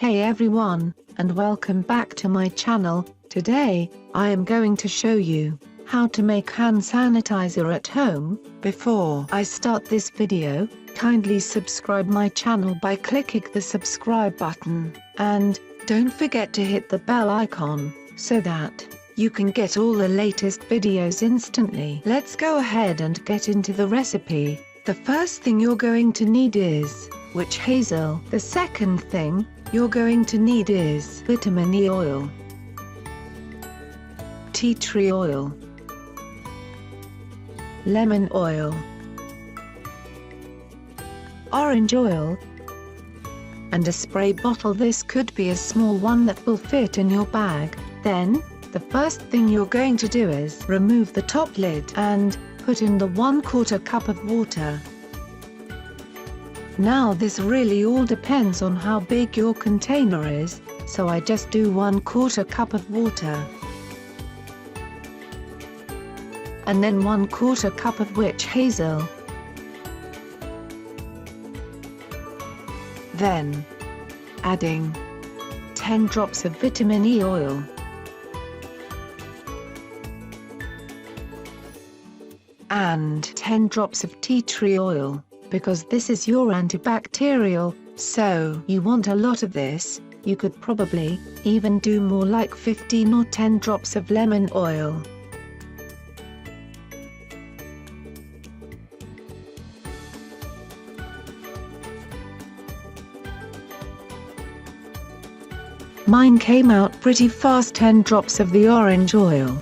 Hey everyone, and welcome back to my channel. Today, I am going to show you how to make hand sanitizer at home. Before I start this video, kindly subscribe my channel by clicking the subscribe button, and don't forget to hit the bell icon, so that you can get all the latest videos instantly. Let's go ahead and get into the recipe. The first thing you're going to need is witch hazel. The second thing you're going to need is vitamin E oil, tea tree oil, lemon oil, orange oil, and a spray bottle. This could be a small one that will fit in your bag. Then, the first thing you're going to do is remove the top lid and put in the 1/4 cup of water. Now this really all depends on how big your container is, so I just do 1/4 cup of water. And then 1/4 cup of witch hazel. Then, adding 10 drops of vitamin E oil. And 10 drops of tea tree oil, because this is your antibacterial, so you want a lot of this. You could probably even do more, like 15 or 10 drops of lemon oil. Mine came out pretty fast. 10 drops of the orange oil.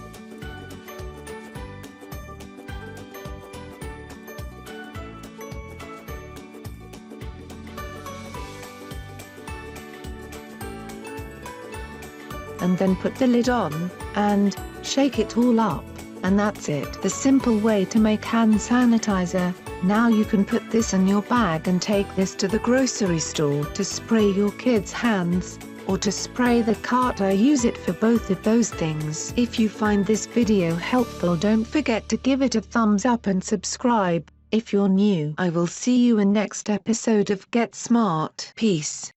And then put the lid on, and shake it all up, and that's it. The simple way to make hand sanitizer. Now you can put this in your bag and take this to the grocery store to spray your kids' hands, or to spray the cart. I use it for both of those things. If you find this video helpful, don't forget to give it a thumbs up and subscribe if you're new. I will see you in next episode of Get Smart. Peace.